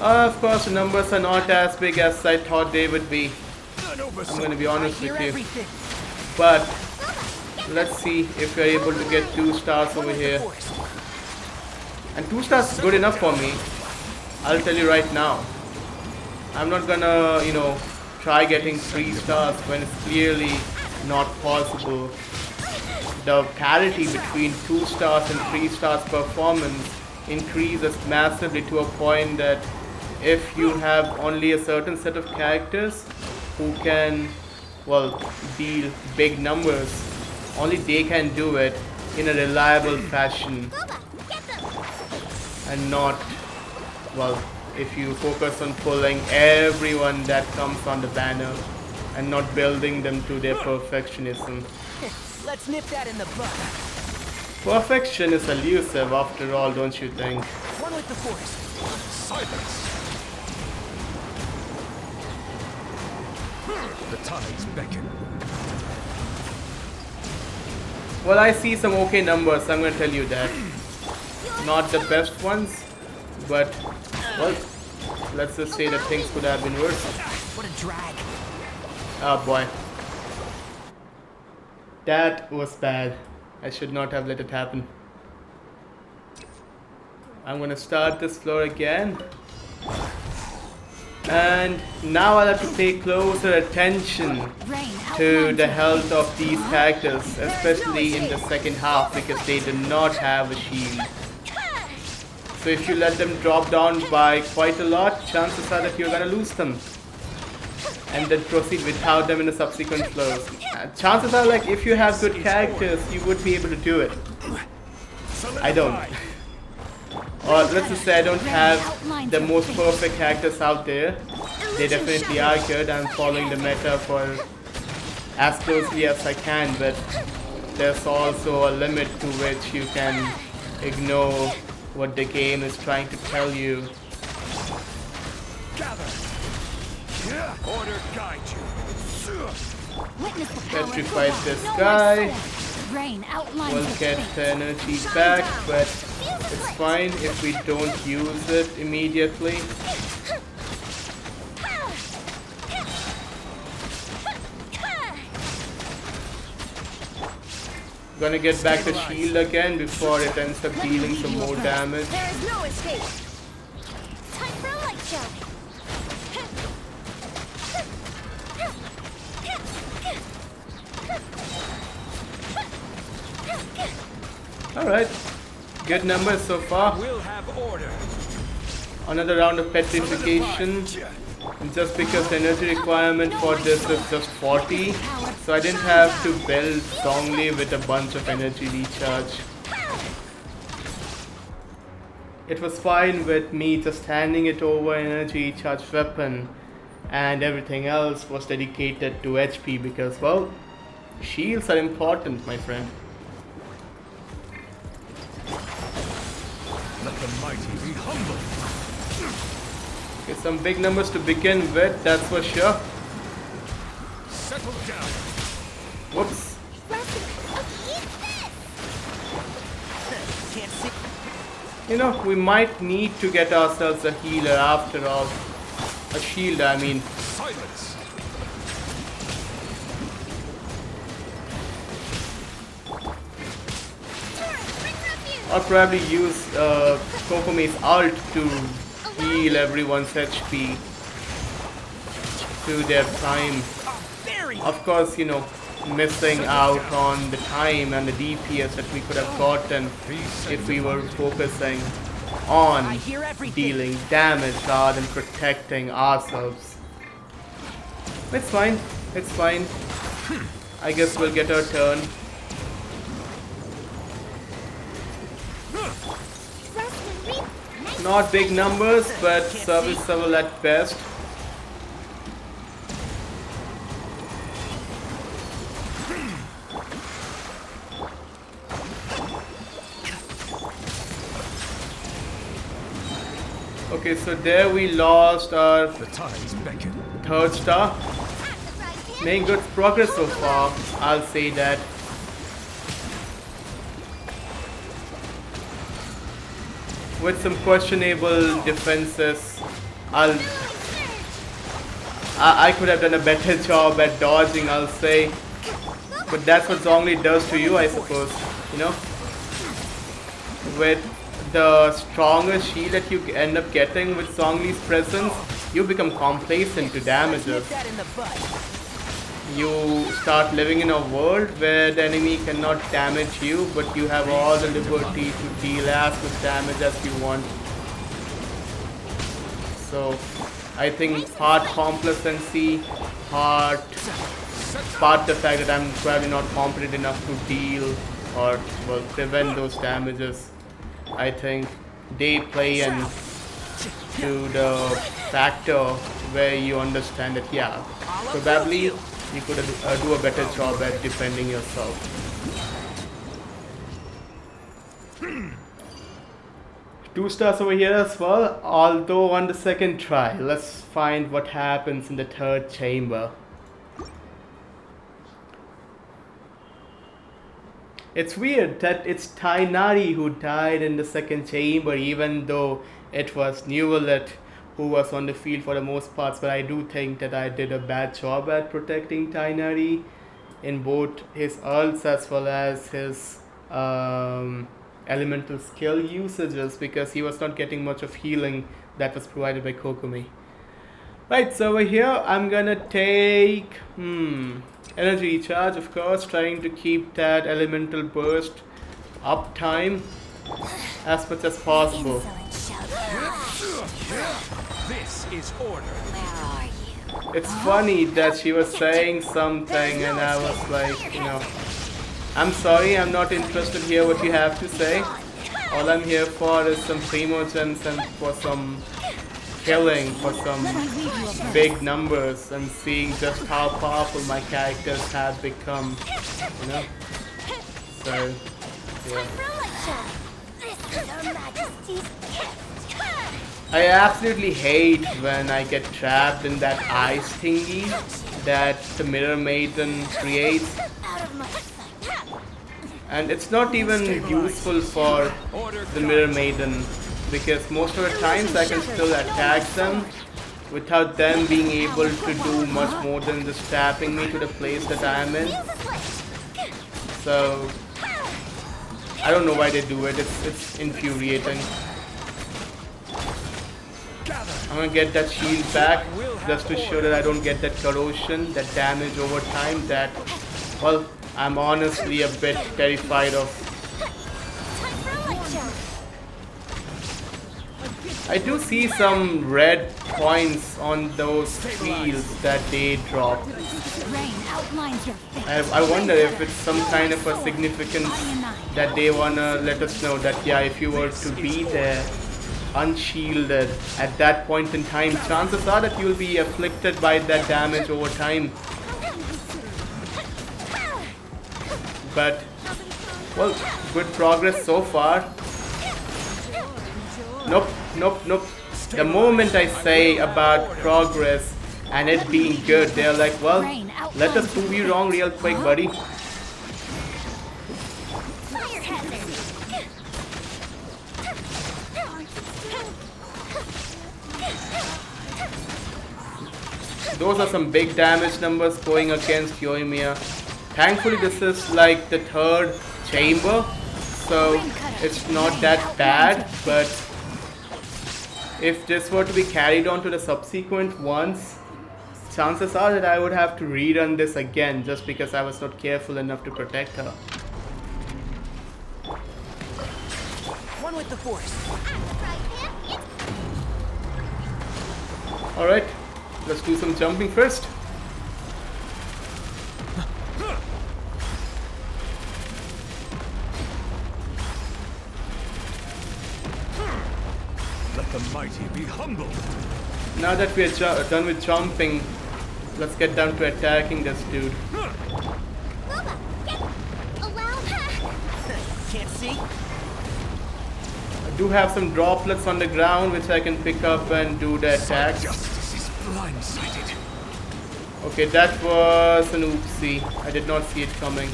Speaker 1: Of course, the numbers are not as big as I thought they would be.
Speaker 2: None over
Speaker 1: I'm going to be honest
Speaker 4: Hear
Speaker 1: with you.
Speaker 4: everything.
Speaker 1: But let's see if we're able to get 2 stars over here. And 2 stars is good enough for me. I'll tell you right now. I'm not gonna, you know, try getting 3 stars when it's clearly not possible. The parity between 2 stars and 3 stars performance increases massively, to a point that if you have only a certain set of characters who can, well, deal big numbers, only they can do it in a reliable fashion, and not, well, if you focus on pulling everyone that comes on the banner and not building them to their perfectionism.
Speaker 4: Let's nip that in the bud.
Speaker 1: Perfection is elusive after all, don't you think?
Speaker 4: One with the force.
Speaker 2: Silence. The tides beckon.
Speaker 1: Well, I see some okay numbers, I'm gonna tell you that. Not the best ones, but, well, let's just say that things could have been worse.
Speaker 4: What a drag.
Speaker 1: Oh boy. That was bad. I should not have let it happen. I'm gonna start this floor again. And now I'll have to pay closer attention to the health of these characters, especially in the second half, because they do not have a shield. So if you let them drop down by quite a lot, chances are that you're gonna lose them. And then proceed without them in the subsequent floors. Chances are, like, if you have good characters, you would be able to do it. I don't. Or let's just say I don't have the most perfect characters out there. They definitely are good. I'm following the meta for as closely as I can, but there's also a limit to which you can ignore what the game is trying to tell you.
Speaker 2: Gather. Order guide you.
Speaker 3: Witness the power
Speaker 1: Let's
Speaker 3: of
Speaker 1: refight
Speaker 3: Gugwa.
Speaker 1: this
Speaker 3: No more
Speaker 1: guy.
Speaker 3: sword. Rain outlines
Speaker 1: We'll
Speaker 3: its
Speaker 1: get
Speaker 3: fate.
Speaker 1: the energy back, but it's fine if we don't use it immediately. Gonna get back the shield again before it ends up dealing some more damage.
Speaker 4: There is no escape.
Speaker 3: Time for a light show.
Speaker 1: Alright, good numbers so far.
Speaker 2: We'll have order.
Speaker 1: Another round of petrification. And just because the energy requirement for this is just 40, so I didn't have to build Zhongli with a bunch of energy recharge. It was fine with me just handing it over an energy recharge weapon, and everything else was dedicated to HP because, well, shields are important, my friend.
Speaker 2: Let the mighty be humble.
Speaker 1: Okay, some big numbers to begin with, that's for sure.
Speaker 2: Settle down.
Speaker 1: Whoops.
Speaker 4: Can't see.
Speaker 1: You know, we might need to get ourselves a healer after all. A shield, I mean.
Speaker 2: Silence.
Speaker 1: Or probably use Kokomi's ult to heal everyone's HP to their prime. Of course, you know, missing out on the time and the DPS that we could have gotten if we were focusing on dealing damage rather than protecting ourselves. It's fine, it's fine. I guess we'll get our turn. Not big numbers, but serviceable at best. Okay, so there we lost our
Speaker 2: The tides beckon.
Speaker 1: third star. Making good progress so far, I'll say that. With some questionable defenses, I could have done a better job at dodging, I'll say. But that's what Zhongli does to you, I suppose. You know? With the stronger shield that you end up getting with Zhongli's presence, you become complacent to damages.
Speaker 4: That in the butt.
Speaker 1: You start living in a world where the enemy cannot damage you, but you have all the liberty to deal as much damage as you want. So, I think part complacency, part the fact that I'm probably not competent enough to deal or, well, prevent those damages. I think they play into the factor where you understand that, yeah, probably you could do a better job at defending yourself. 2 stars over here as well, although on the second try. Let's find what happens in the third chamber. It's weird that it's Tainari who died in the second chamber, even though it was Newalet who was on the field for the most parts, but I do think that I did a bad job at protecting Tainari in both his ults as well as his elemental skill usages, because he was not getting much of healing that was provided by Kokomi. Right, so over here I'm gonna take energy recharge, of course, trying to keep that elemental burst uptime as much as possible.
Speaker 2: This is order.
Speaker 3: Where are you?
Speaker 1: It's funny that she was saying something and I was like, you know, I'm sorry, I'm not interested to hear what you have to say. All I'm here for is some primogens and for some killing, for some big numbers and seeing just how powerful my characters have become, you know. So, yeah.
Speaker 3: This is Her Majesty's gift.
Speaker 1: I absolutely hate when I get trapped in that ice thingy that the Mirror Maiden creates.
Speaker 3: Out of my sight.
Speaker 1: And it's not even useful for
Speaker 2: Order
Speaker 1: the Mirror
Speaker 2: come.
Speaker 1: Maiden because most of the times I can still attack them without them being able to do much more than just tapping me to the place that I am in. So I don't know why they do it. It's infuriating. I'm gonna get that shield back just to show that I don't get that corrosion, that damage over time that, well, I'm honestly a bit terrified of.
Speaker 3: Time for a light show.
Speaker 1: I do see some red points on those fields that they drop.
Speaker 3: Rain outlines your face.
Speaker 1: I wonder if it's some kind of a significance that they wanna let us know that, yeah, if you were to be there unshielded at that point in time, chances are that you'll be afflicted by that damage over time. But, well, good progress so far. Nope, nope, nope. The moment I say about progress and it being good, they're like, well, let us prove you wrong real quick, buddy.
Speaker 3: Fire hazard.
Speaker 1: Those are some big damage numbers going against Yoimiya. Thankfully, this is like the third chamber, so it's not that bad, but if this were to be carried on to the subsequent ones, chances are that I would have to rerun this again just because I was not careful enough to protect her.
Speaker 4: One with the force.
Speaker 1: Alright, let's do some jumping first.
Speaker 2: Let the mighty be humbled.
Speaker 1: Now that we are done with jumping, let's get down to attacking this dude.
Speaker 3: Boba, get allow
Speaker 4: Can't see?
Speaker 1: I do have some droplets on the ground which I can pick up and do the attacks.
Speaker 2: Justice is blindsided.
Speaker 1: Okay, that was an oopsie. I did not see it coming.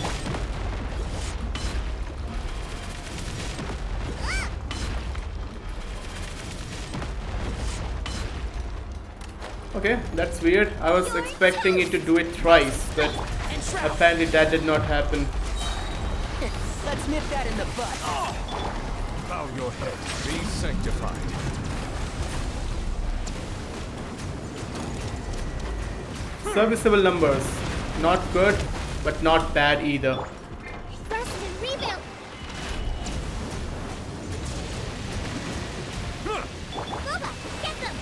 Speaker 1: Okay, that's weird. I was expecting it to do it thrice, but apparently that did not happen.
Speaker 4: Let's nip that in the butt.
Speaker 2: Bow your head. Be sanctified.
Speaker 1: Serviceable numbers. Not good, but not bad either.
Speaker 3: Rest and rebuild. Boba, get them.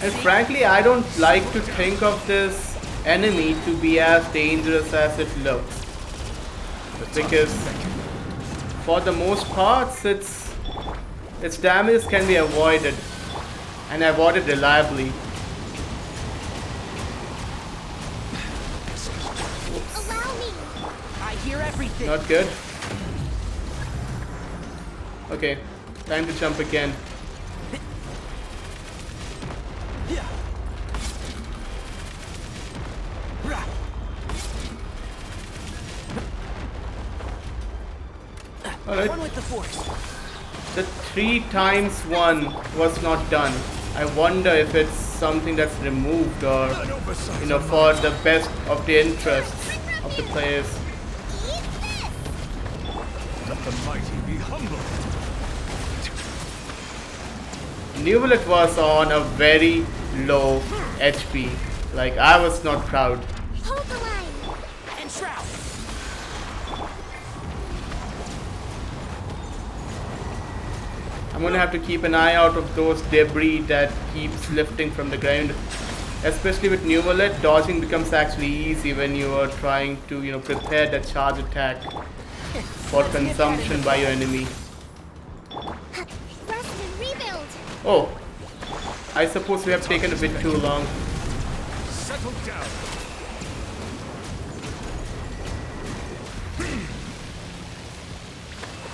Speaker 1: And frankly, I don't like to think of this enemy to be as dangerous as it looks. Because for the most parts, its damage can be avoided and avoided reliably.
Speaker 3: Allow me.
Speaker 4: I hear everything.
Speaker 1: Not good. Okay, time to jump again.
Speaker 4: Yeah. Rah.
Speaker 1: Alright,
Speaker 4: One with the force.
Speaker 1: the 3 times 1 was not done. I wonder if it's something that's removed or, you know, for the best of the interests of the players.
Speaker 3: Eat this.
Speaker 2: Let the mighty be humbled.
Speaker 1: Newlet was on a very low HP. Like, I was not proud.
Speaker 3: Hold the line.
Speaker 4: And shroud.
Speaker 1: I'm gonna have to keep an eye out of those debris that keeps lifting from the ground. Especially with Newlet, dodging becomes actually easy when you are trying to, you know, prepare that charge attack for consumption by your enemy.
Speaker 3: Rest and rebuild.
Speaker 1: Oh, I suppose we have taken a bit too long.
Speaker 2: Settle down.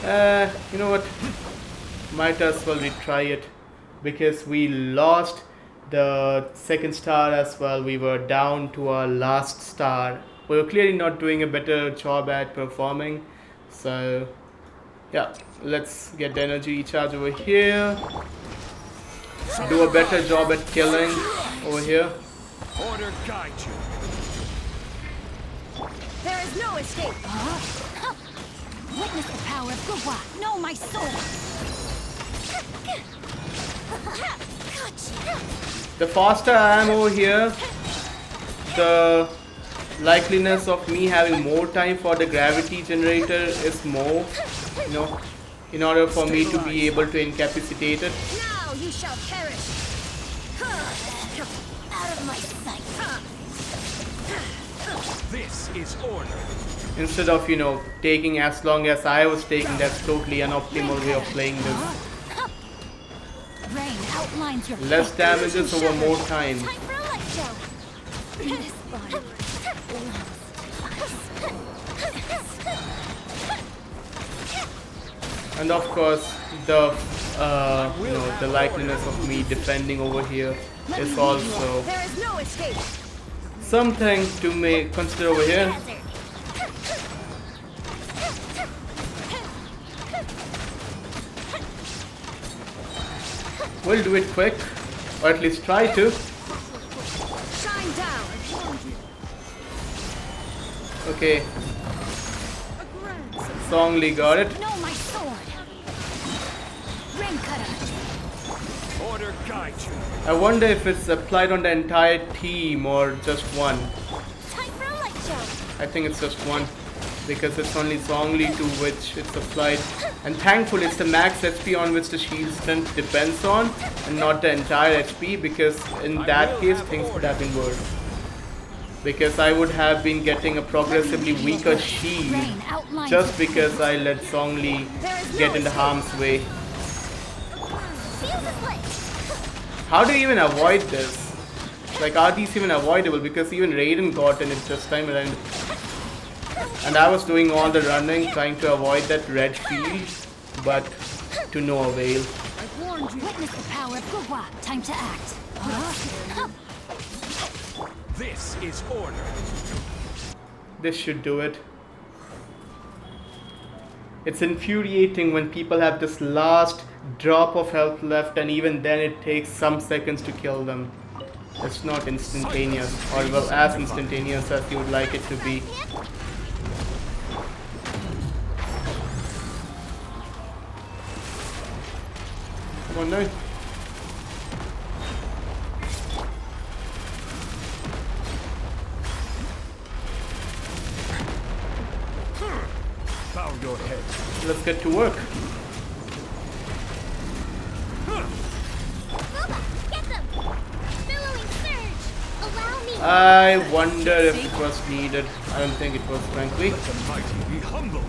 Speaker 1: You know what? Might as well retry it because we lost the second star as well. We were down to our last star. We were clearly not doing a better job at performing. So, yeah, let's get the energy recharge over here. Do a better job at killing over here.
Speaker 2: Order guide you.
Speaker 4: There is no escape.
Speaker 3: Witness the power of Gugwa. Know my soul.
Speaker 1: The faster I am over here, the likeliness of me having more time for the gravity generator is more, you know, in order for me to be able to incapacitate it.
Speaker 4: Now you shall perish.
Speaker 3: Out of my sight.
Speaker 2: This is order.
Speaker 1: Instead of, you know, taking as long as I was taking, that's totally an optimal way of playing this.
Speaker 3: Rain outlines your
Speaker 1: Less
Speaker 3: fate.
Speaker 1: damages over more time.
Speaker 3: Time for a light show. This body.
Speaker 1: And of course, the the likeliness of me defending over here is also
Speaker 4: There is no escape.
Speaker 1: something to make consider over here. We'll do it quick, or at least try to.
Speaker 4: Shine down.
Speaker 1: Okay, Songli got it.
Speaker 3: Know my sword. Rain cutter.
Speaker 2: Order guide you.
Speaker 1: I wonder if it's applied on the entire team or just one.
Speaker 3: Time for a light show.
Speaker 1: I think it's just one because it's only Songli to which it's applied. And thankfully it's the max HP on which the shield strength depends on and not the entire HP, because in that case things would have been worse. Because I would have been getting a progressively weaker shield
Speaker 3: Rain outlines
Speaker 1: just
Speaker 3: your
Speaker 1: because I let Songli get in the harm's way.
Speaker 3: Feel the split.
Speaker 1: How do you even avoid this? Like, are these even avoidable? Because even Raiden got in it this time around. And I was doing all the running, trying to avoid that red field, but to no avail.
Speaker 3: Witness the power of Gugwa. Time to act.
Speaker 2: This is order.
Speaker 1: This should do it. It's infuriating when people have this last drop of health left, and even then it takes some seconds to kill them. It's not instantaneous, or well, as instantaneous as you would like it to be. Come on now.
Speaker 2: Bow your head.
Speaker 1: Let's get to work.
Speaker 3: Boba, get them. Billowing surge. Allow me.
Speaker 1: I wonder if it was needed. I don't think it was, frankly.
Speaker 2: Let the mighty be humbled.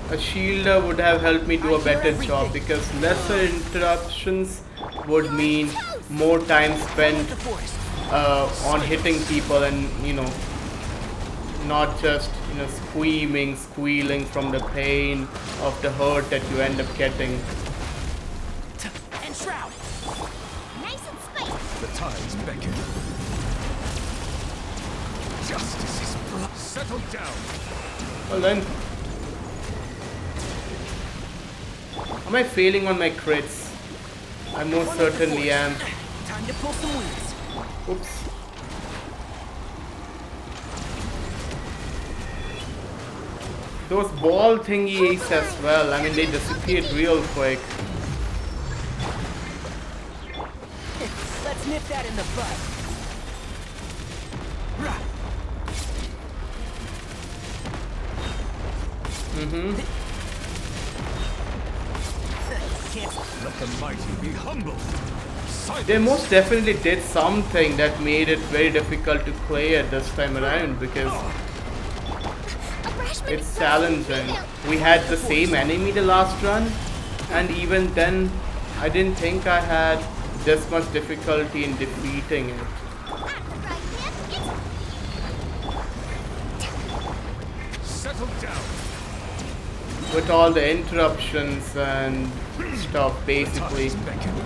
Speaker 1: A shielder would have helped me do a better job, because lesser interruptions would mean more time spent on hitting people, and not just screaming, squealing from the pain of the hurt that you end up getting.
Speaker 2: And shroud.
Speaker 3: Nice and spicy.
Speaker 2: The times beckon. Justice is blood. Settle down.
Speaker 1: Well then, am I failing on my crits? I most certainly am.
Speaker 4: Time to pull some weeds.
Speaker 1: Oops. Those ball thingies as well. I mean, they disappeared real quick.
Speaker 4: Let's nip that in the bud.
Speaker 2: Let the mighty be humbled.
Speaker 1: They most definitely did something that made it very difficult to clear this time around, because it's challenging. We had the same enemy the last run, and even then I didn't think I had this much difficulty in defeating it.
Speaker 2: settle down.
Speaker 1: with all the interruptions and stuff, basically.
Speaker 2: Time is beckoning.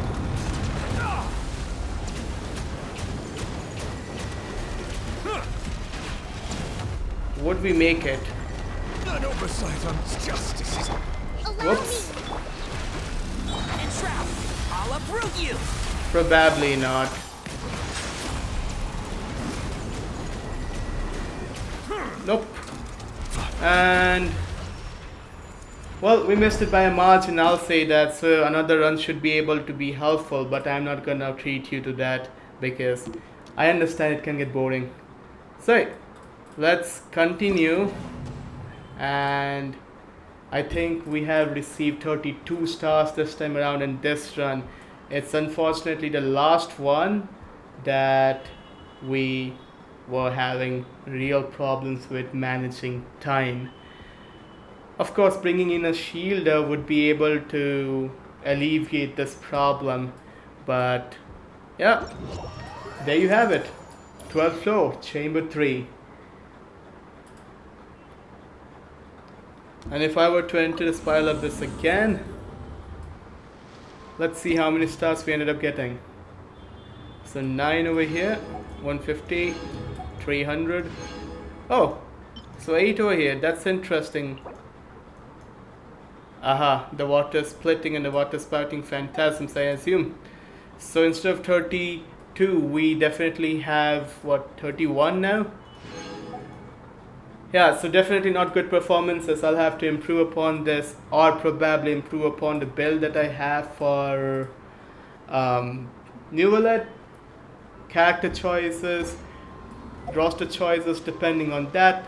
Speaker 1: Would we make it?
Speaker 2: An oversight on justice.
Speaker 1: Whoops.
Speaker 4: Entrap! I'll uproot you!
Speaker 1: Probably not. Nope. And well, we missed it by a margin, I'll say that, so another run should be able to be helpful, but I'm not gonna treat you to that because I understand it can get boring. So let's continue, and I think we have received 32 stars this time around in this run. It's unfortunately the last one that we were having real problems with managing time. Of course, bringing in a shielder would be able to alleviate this problem, but yeah, there you have it. 12th floor, chamber 3. And if I were to enter the spiral abyss again, let's see how many stars we ended up getting. So 9 over here, 150, 300. Oh, so 8 over here. That's interesting. Aha, the water splitting and the water spouting phantasms, I assume. So instead of 32, we definitely have, what, 31 now? Yeah, so definitely not good performances. I'll have to improve upon this, or probably improve upon the build that I have for New Wallet. Character choices, roster choices, depending on that.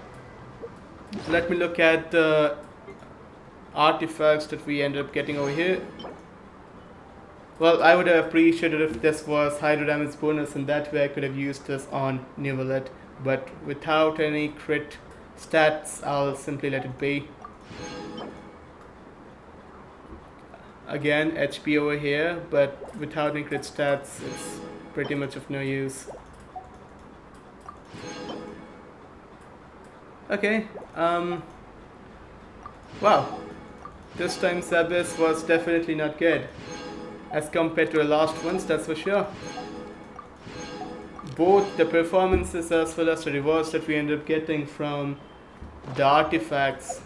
Speaker 1: Let me look at the artifacts that we ended up getting over here. Well, I would have appreciated if this was hydro damage bonus, and that way I could have used this on New Wallet, but without any crit stats, I'll simply let it be. Again, HP over here, but without any crit stats, it's pretty much of no use. Okay, wow, this time's abyss was definitely not good as compared to the last ones, that's for sure. Both the performances as well as the rewards that we ended up getting from the artifacts,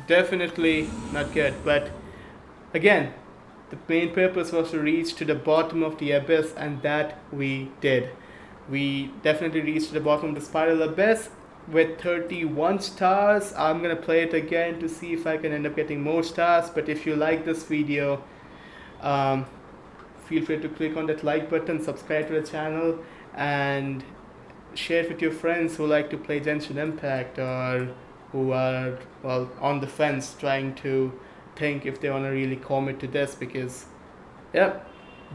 Speaker 1: definitely not good. But again, the main purpose was to reach to the bottom of the abyss, and that we did. We definitely reached the bottom of the spiral abyss with 31 stars. I'm gonna play it again to see if I can end up getting more stars. But if you like this video, feel free to click on that like button, subscribe to the channel, and share it with your friends who like to play Genshin Impact, or who are, well, on the fence trying to think if they want to really commit to this, because yeah,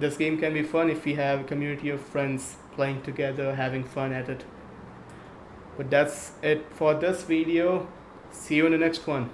Speaker 1: this game can be fun if we have a community of friends playing together, having fun at it. But that's it for this video. See you in the next one.